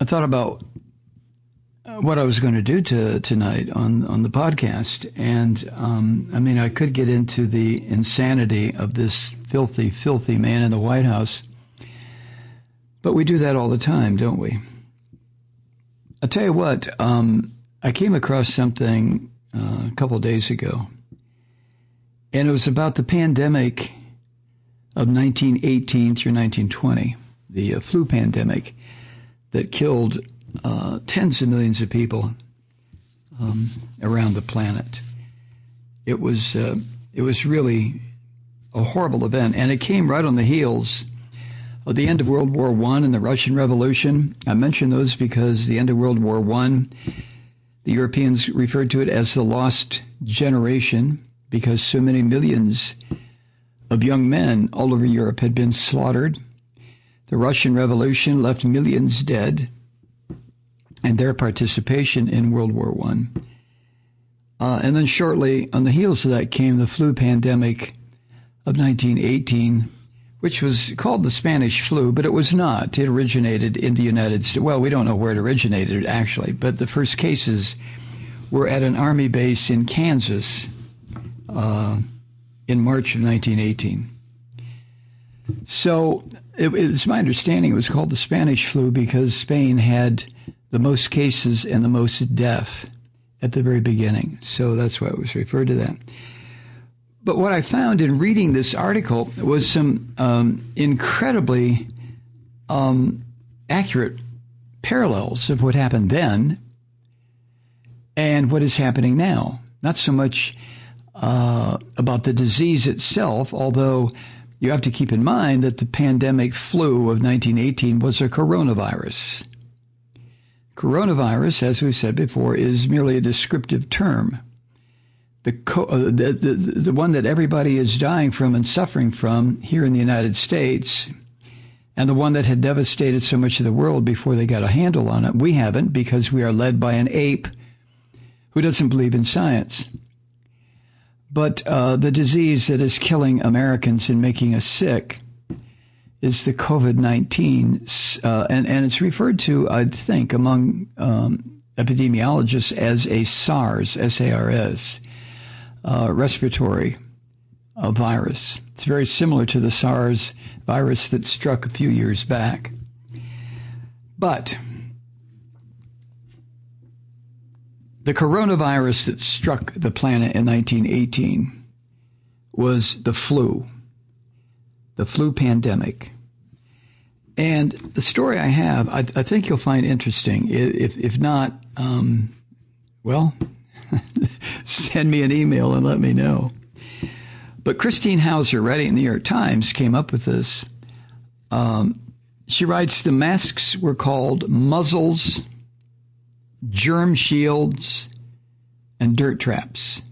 I thought about what I was going to do tonight on the podcast. And, I could get into the insanity of this filthy, filthy man in the White House. But we do that all the time, don't we? I'll tell you what, I came across something a couple of days ago. And it was about the pandemic of 1918 through 1920, the flu pandemic that killed tens of millions of people around the planet. It was really a horrible event, and it came right on the heels of the end of World War I and the Russian Revolution. I mention those because the end of World War I, the Europeans referred to it as the lost generation because so many millions of young men all over Europe had been slaughtered. The Russian Revolution left millions dead, and their participation in World War I. And then shortly on the heels of that came the flu pandemic of 1918, which was called the Spanish flu, but it was not. It originated in the United States. Well, we don't know where it originated, actually, but the first cases were at an army base in Kansas in March of 1918. So it's my understanding it was called the Spanish flu because Spain had the most cases and the most death at the very beginning. So that's why it was referred to that. But what I found in reading this article was some incredibly accurate parallels of what happened then and what is happening now. Not so much about the disease itself, although you have to keep in mind that the pandemic flu of 1918 was a coronavirus. Coronavirus, as we've said before, is merely a descriptive term. The one that everybody is dying from and suffering from here in the United States, and the one that had devastated so much of the world before they got a handle on it. We haven't because we are led by an ape who doesn't believe in science. But the disease that is killing Americans and making us sick is the COVID-19, and it's referred to, I think, among epidemiologists as a SARS, S-A-R-S, respiratory virus. It's very similar to the SARS virus that struck a few years back. But the coronavirus that struck the planet in 1918 was the flu pandemic. And the story I have, I think you'll find interesting. If not, well, send me an email and let me know. But Christine Hauser, writing in the New York Times, came up with this. She writes, the masks were called muzzles, germ shields, and dirt traps.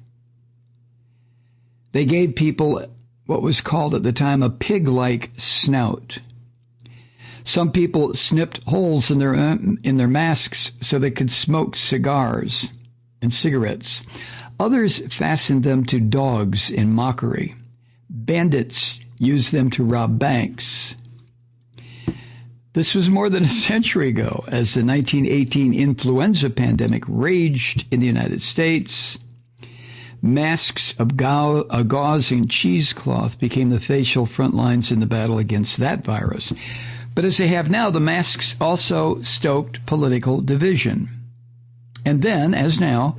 They gave people what was called at the time a pig-like snout. Some people snipped holes in their masks so they could smoke cigars and cigarettes. Others fastened them to dogs in mockery. Bandits used them to rob banks. This was more than a century ago, as the 1918 influenza pandemic raged in the United States. Masks of gauze and cheesecloth became the facial front lines in the battle against that virus. But as they have now, the masks also stoked political division. And then, as now,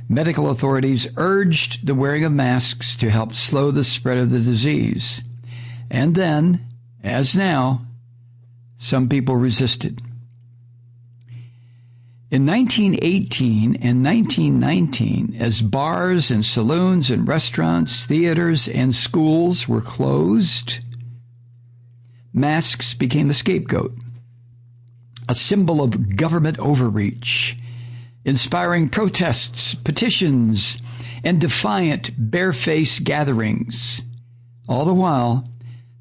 medical authorities urged the wearing of masks to help slow the spread of the disease. And then, as now, some people resisted. In 1918 and 1919, as bars and saloons and restaurants, theaters and schools were closed, masks became the scapegoat, a symbol of government overreach inspiring protests, petitions, and defiant barefaced gatherings. All the while,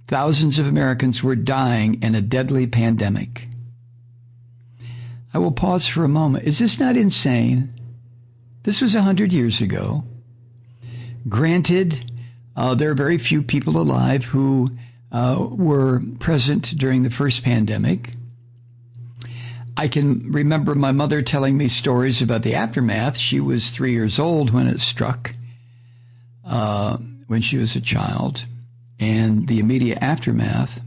thousands of Americans were dying in a deadly pandemic. I will pause for a moment. Is this not insane? This was 100 years ago. Granted, there are very few people alive who were present during the first pandemic. I can remember my mother telling me stories about the aftermath. She was 3 years old when it struck, when she was a child, and the immediate aftermath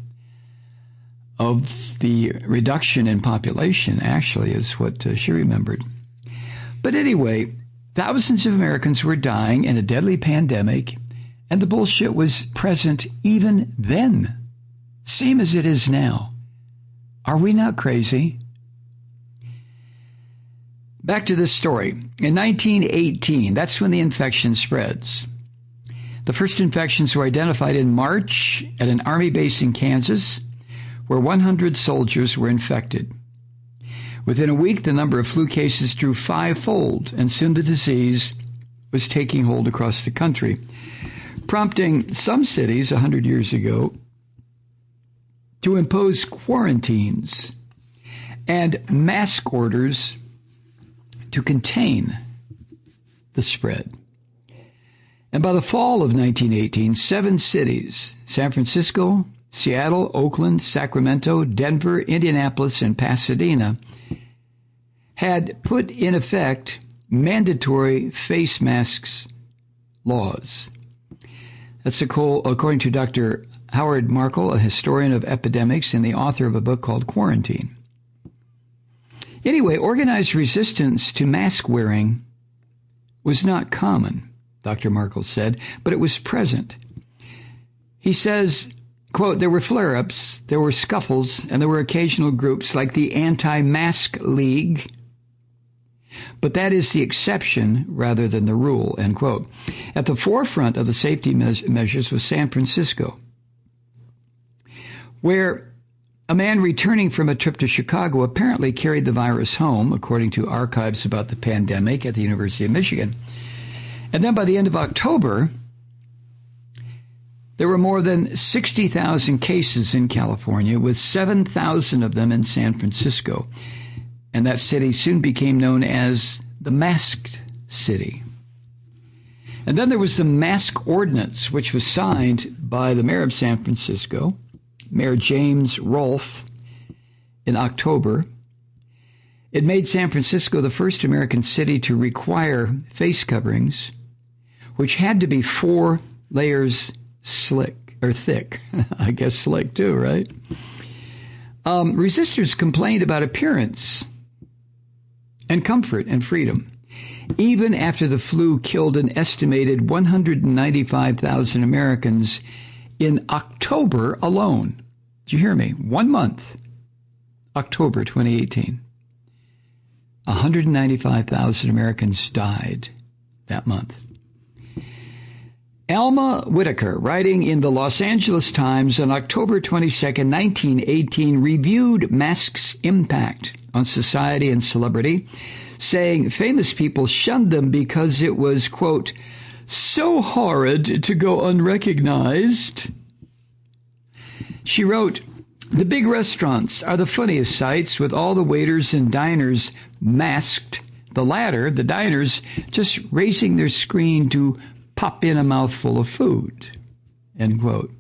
of the reduction in population actually is what she remembered. But anyway, thousands of Americans were dying in a deadly pandemic, and the bullshit was present even then, same as it is now. Are we not crazy? Back to this story. In 1918, that's when the infection spreads. The first infections were identified in March at an Army base in Kansas, where 100 soldiers were infected. Within a week, the number of flu cases grew fivefold, and soon the disease was taking hold across the country, prompting some cities 100 years ago to impose quarantines and mask orders to contain the spread. And by the fall of 1918, 7 cities, San Francisco, Seattle, Oakland, Sacramento, Denver, Indianapolis, and Pasadena, had put in effect mandatory face masks laws. That's according to Dr. Howard Markle, a historian of epidemics and the author of a book called Quarantine. Anyway, organized resistance to mask wearing was not common, Dr. Markle said, but it was present. He says, quote, there were flare-ups, there were scuffles, and there were occasional groups like the Anti-Mask League, but that is the exception rather than the rule, end quote. At the forefront of the safety measures was San Francisco, where a man returning from a trip to Chicago apparently carried the virus home, according to archives about the pandemic at the University of Michigan. And then by the end of October, there were more than 60,000 cases in California, with 7,000 of them in San Francisco. And that city soon became known as the Masked City. And then there was the Mask Ordinance, which was signed by the mayor of San Francisco, Mayor James Rolfe, in October. It made San Francisco the first American city to require face coverings, which had to be 4 layers thick. I guess slick too, right? Resistors complained about appearance and comfort and freedom, even after the flu killed an estimated 195,000 Americans in October alone. Did you hear me? 1 month, October 2018. 195,000 Americans died that month. Alma Whitaker, writing in the Los Angeles Times on October 22, 1918, reviewed masks' impact on society and celebrity, saying famous people shunned them because it was, quote, so horrid to go unrecognized. She wrote, the big restaurants are the funniest sights, with all the waiters and diners masked. The latter, the diners, just raising their screen to pop in a mouthful of food, end quote.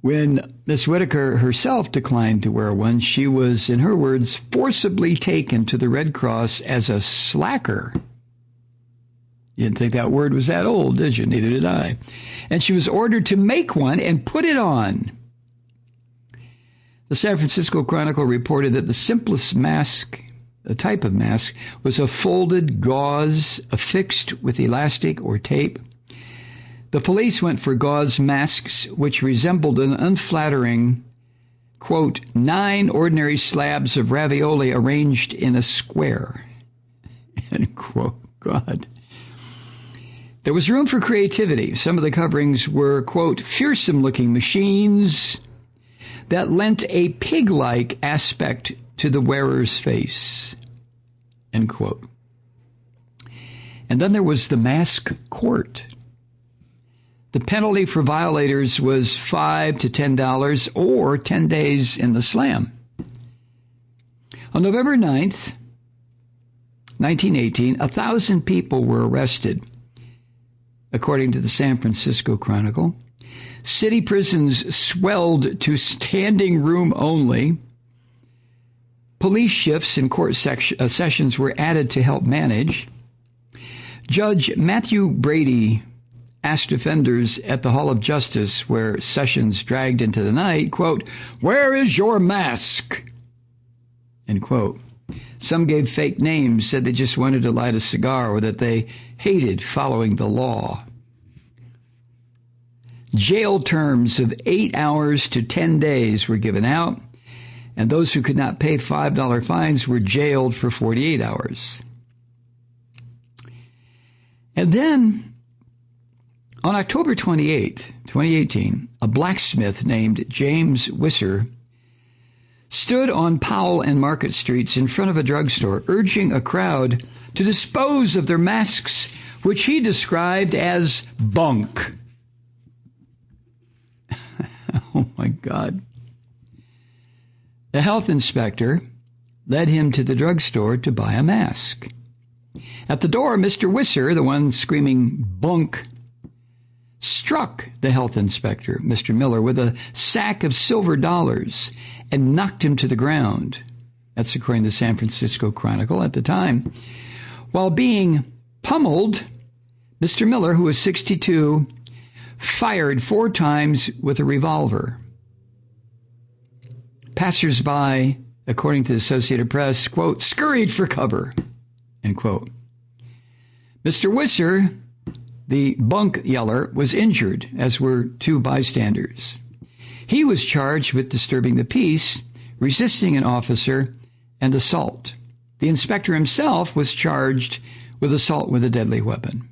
When Miss Whitaker herself declined to wear one, she was, in her words, forcibly taken to the Red Cross as a slacker. You didn't think that word was that old, did you? Neither did I. And she was ordered to make one and put it on. The San Francisco Chronicle reported that the simplest mask, the type of mask, was a folded gauze affixed with elastic or tape. The police went for gauze masks, which resembled an unflattering, quote, 9 ordinary slabs of ravioli arranged in a square, end quote. God. There was room for creativity. Some of the coverings were, quote, fearsome-looking machines that lent a pig-like aspect to the wearer's face, end quote. And then there was the mask court. The penalty for violators was $5 to $10 or 10 days in the slam. On November 9th, 1918, 1,000 people were arrested, according to the San Francisco Chronicle. City prisons swelled to standing room only. Police shifts and court sessions were added to help manage. Judge Matthew Brady asked offenders at the Hall of Justice, where sessions dragged into the night, quote, "Where is your mask?" End quote. Some gave fake names, said they just wanted to light a cigar or that they hated following the law. Jail terms of 8 hours to 10 days were given out, and those who could not pay $5 fines were jailed for 48 hours. And then, on October 28, 2018, a blacksmith named James Wisser stood on Powell and Market Streets in front of a drugstore, urging a crowd to dispose of their masks, which he described as bunk. Oh, my God. The health inspector led him to the drugstore to buy a mask. At the door, Mr. Wisser, the one screaming bunk, struck the health inspector, Mr. Miller, with a sack of silver dollars and knocked him to the ground. That's according to the San Francisco Chronicle at the time. While being pummeled, Mr. Miller, who was 62, fired 4 times with a revolver. Passers-by, according to the Associated Press, quote, scurried for cover, end quote. Mr. Wisser, the bunk yeller, was injured, as were 2 bystanders. He was charged with disturbing the peace, resisting an officer, and assault. The inspector himself was charged with assault with a deadly weapon.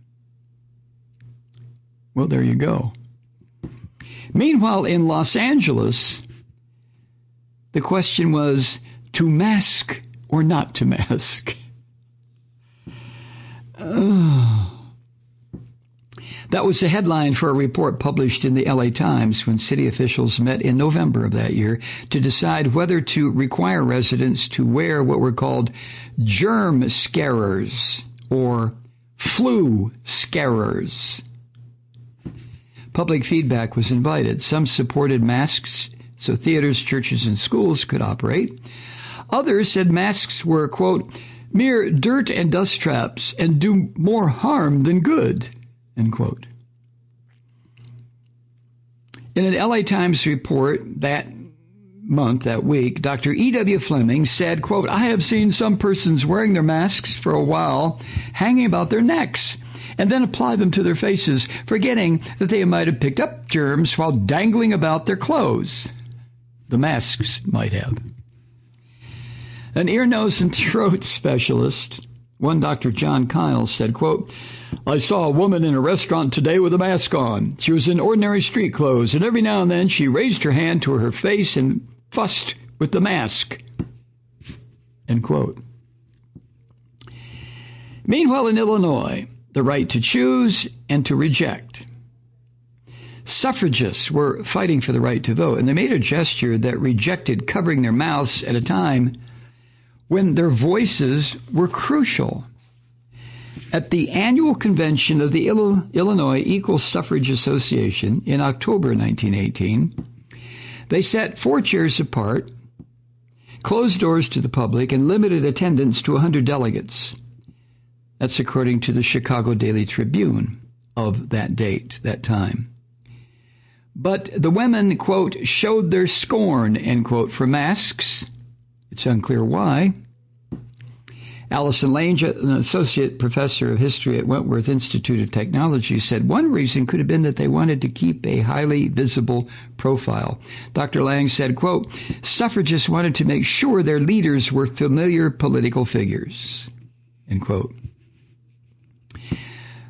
Well, there you go. Meanwhile, in Los Angeles, the question was to mask or not to mask. That was the headline for a report published in the LA Times when city officials met in November of that year to decide whether to require residents to wear what were called germ scarers or flu scarers. Public feedback was invited. Some supported masks so theaters, churches, and schools could operate. Others said masks were, quote, mere dirt and dust traps and do more harm than good, end quote. In an LA Times report that week, Dr. E.W. Fleming said, quote, I have seen some persons wearing their masks for a while, hanging about their necks, and then apply them to their faces, forgetting that they might have picked up germs while dangling about their clothes. The masks might have. An ear, nose, and throat specialist, one Dr. John Kyle, said, quote, I saw a woman in a restaurant today with a mask on. She was in ordinary street clothes, and every now and then she raised her hand to her face and fussed with the mask, end quote. Meanwhile, in Illinois, the right to choose and to reject. Suffragists were fighting for the right to vote, and they made a gesture that rejected covering their mouths at a time when their voices were crucial. At the annual convention of the Illinois Equal Suffrage Association in October 1918, they set 4 chairs apart, closed doors to the public, and limited attendance to 100 delegates. That's according to the Chicago Daily Tribune of that date, that time. But the women, quote, showed their scorn, end quote, for masks. It's unclear why. Allison Lange, an associate professor of history at Wentworth Institute of Technology, said one reason could have been that they wanted to keep a highly visible profile. Dr. Lange said, quote, suffragists wanted to make sure their leaders were familiar political figures, end quote.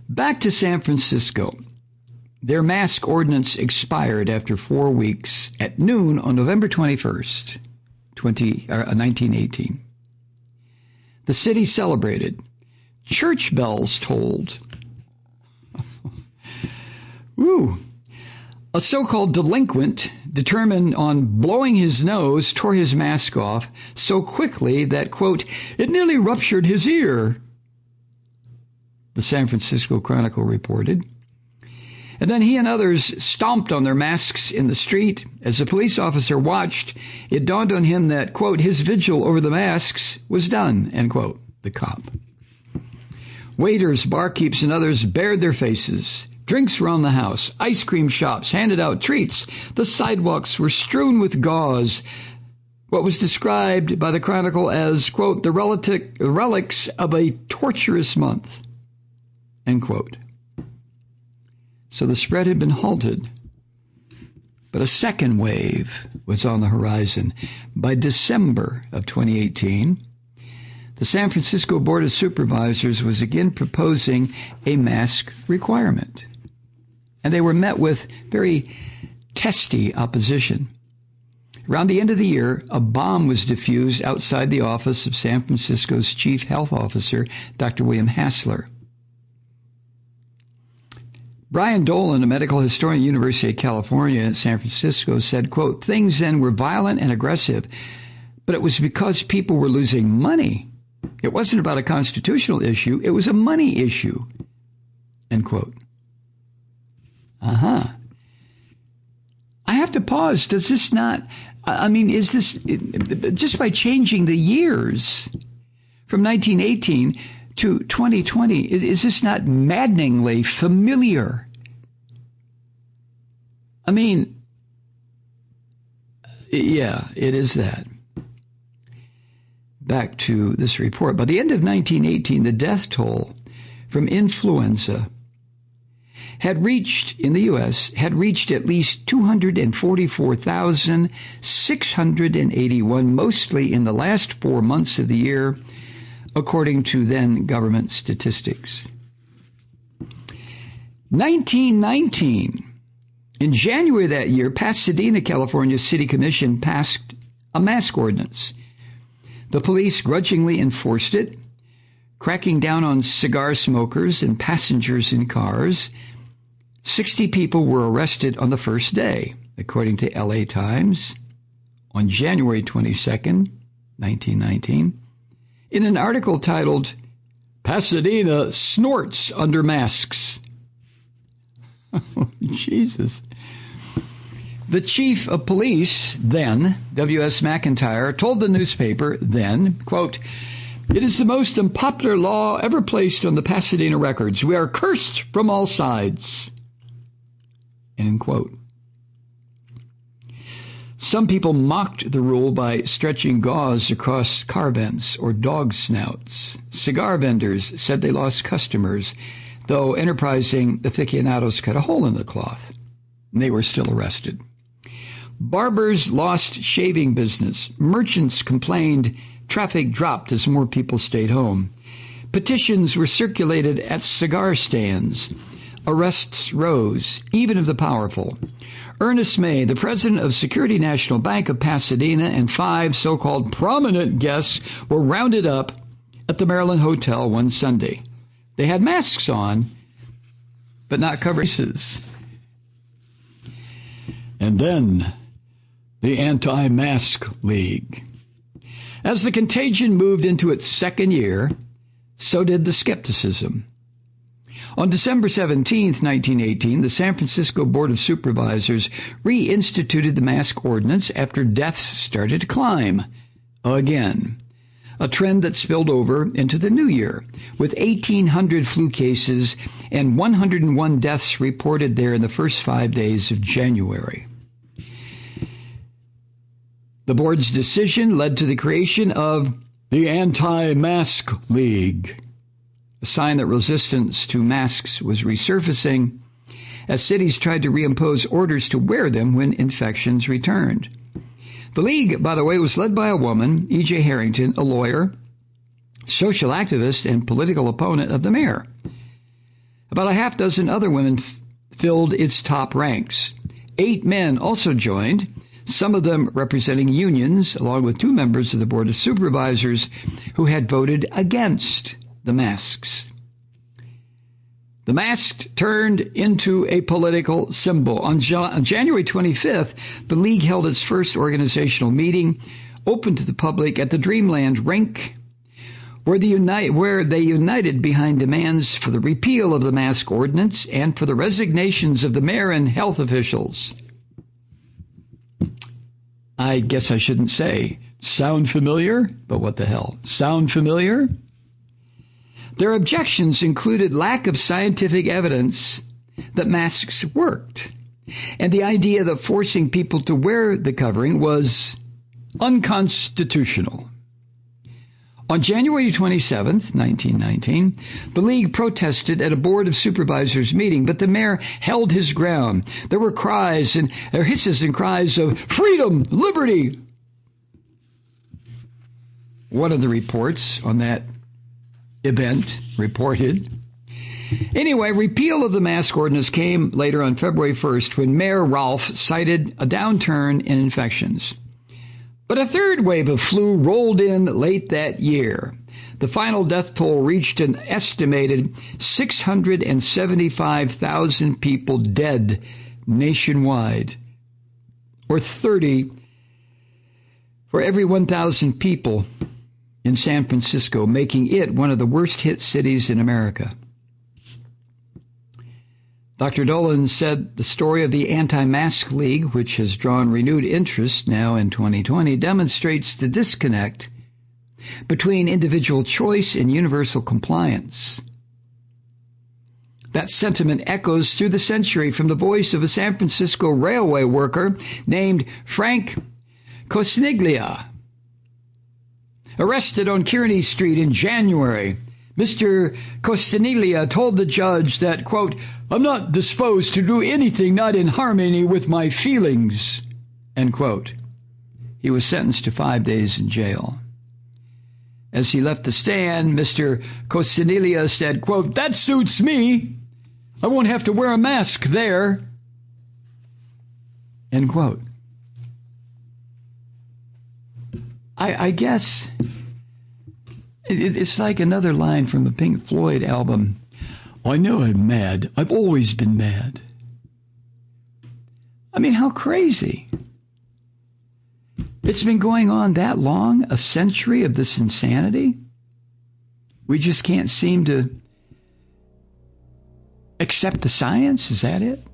Back to San Francisco. Their mask ordinance expired after 4 weeks at noon on November 21st, 1918. The city celebrated. Church bells tolled. Woo! A so-called delinquent, determined on blowing his nose, tore his mask off so quickly that, quote, it nearly ruptured his ear, the San Francisco Chronicle reported. And then he and others stomped on their masks in the street. As a police officer watched, it dawned on him that, quote, his vigil over the masks was done, end quote, the cop. Waiters, barkeeps, and others bared their faces. Drinks were on the house. Ice cream shops handed out treats. The sidewalks were strewn with gauze. What was described by the Chronicle as, quote, the relics of a torturous month, end quote. So the spread had been halted. But a second wave was on the horizon. By December of 2018, the San Francisco Board of Supervisors was again proposing a mask requirement. And they were met with very testy opposition. Around the end of the year, a bomb was defused outside the office of San Francisco's Chief Health Officer, Dr. William Hassler. Brian Dolan, a medical historian at the University of California, San Francisco, said, quote, things then were violent and aggressive, but it was because people were losing money. It wasn't about a constitutional issue. It was a money issue, end quote. I have to pause. Does this not, is this, just by changing the years from 1918 to 2020, is this not maddeningly familiar? Yeah, it is that. Back to this report. By the end of 1918, the death toll from influenza had reached, in the U.S., at least 244,681, mostly in the last 4 months of the year, according to then government statistics. 1919. In January of that year, Pasadena, California City Commission passed a mask ordinance. The police grudgingly enforced it, cracking down on cigar smokers and passengers in cars. 60 people were arrested on the first day, according to LA Times, on January 22nd, 1919, in an article titled, Pasadena Snorts Under Masks. Oh, Jesus. The chief of police, then, W.S. McIntyre, told the newspaper then, quote, it is the most unpopular law ever placed on the Pasadena records. We are cursed from all sides. End quote. Some people mocked the rule by stretching gauze across car vents or dog snouts. Cigar vendors said they lost customers, though enterprising aficionados cut a hole in the cloth. And they were still arrested. Barbers lost shaving business. Merchants complained. Traffic dropped as more people stayed home. Petitions were circulated at cigar stands. Arrests rose, even of the powerful. Ernest May, the president of Security National Bank of Pasadena, and 5 so-called prominent guests were rounded up at the Maryland Hotel one Sunday. They had masks on, but not covered faces. And then the Anti-Mask League. As the contagion moved into its second year, so did the skepticism. On December 17, 1918, the San Francisco Board of Supervisors reinstituted the mask ordinance after deaths started to climb again, a trend that spilled over into the new year, with 1,800 flu cases and 101 deaths reported there in the first 5 days of January. The board's decision led to the creation of the Anti-Mask League, a sign that resistance to masks was resurfacing as cities tried to reimpose orders to wear them when infections returned. The League, by the way, was led by a woman, E.J. Harrington, a lawyer, social activist, and political opponent of the mayor. About a half dozen other women filled its top ranks. 8 men also joined, some of them representing unions, along with 2 members of the Board of Supervisors who had voted against the masks. The mask turned into a political symbol. On January 25th, the League held its first organizational meeting, open to the public, at the Dreamland Rink, where they united behind demands for the repeal of the mask ordinance and for the resignations of the mayor and health officials. I guess I shouldn't say, sound familiar? But what the hell? Sound familiar? Their objections included lack of scientific evidence that masks worked, and the idea that forcing people to wear the covering was unconstitutional. On January 27, 1919, the League protested at a Board of Supervisors meeting, but the mayor held his ground. There were hisses and cries of freedom, liberty. One of the reports on that event reported. Anyway, repeal of the mask ordinance came later on February 1st when Mayor Rolfe cited a downturn in infections. But a third wave of flu rolled in late that year. The final death toll reached an estimated 675,000 people dead nationwide, or 30 for every 1,000 people in San Francisco, making it one of the worst hit cities in America. Dr. Dolan said the story of the Anti-Mask League, which has drawn renewed interest now in 2020, demonstrates the disconnect between individual choice and universal compliance. That sentiment echoes through the century from the voice of a San Francisco railway worker named Frank Cosniglia. Arrested on Kearny Street in January, Mr. Cosniglia told the judge that, quote, "I'm not disposed to do anything not in harmony with my feelings," end quote. He was sentenced to 5 days in jail. As he left the stand, Mr. Cosniglia said, quote, "That suits me. I won't have to wear a mask there," end quote. I guess it's like another line from a Pink Floyd album. "I know I'm mad. I've always been mad." I mean, how crazy. It's been going on that long, a century of this insanity. We just can't seem to accept the science. Is that it?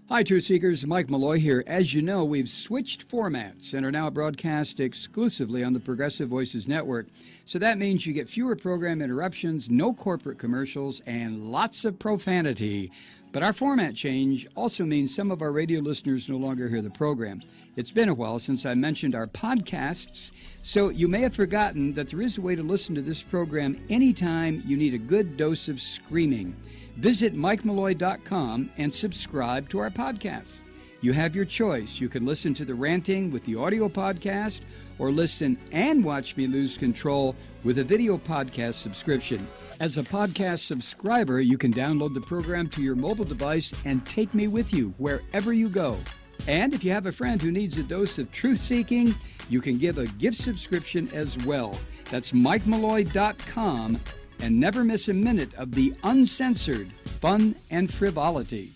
Hi, Truth Seekers. Mike Malloy here. As you know, we've switched formats and are now broadcast exclusively on the Progressive Voices Network. So that means you get fewer program interruptions, no corporate commercials, and lots of profanity. But our format change also means some of our radio listeners no longer hear the program. It's been a while since I mentioned our podcasts, so you may have forgotten that there is a way to listen to this program anytime you need a good dose of screaming. Visit MikeMalloy.com and subscribe to our podcasts. You have your choice. You can listen to The Ranting with the audio podcast, or listen and watch me lose control with a video podcast subscription. As a podcast subscriber, you can download the program to your mobile device and take me with you wherever you go. And if you have a friend who needs a dose of truth-seeking, you can give a gift subscription as well. That's MikeMalloy.com. And never miss a minute of the uncensored fun and frivolity.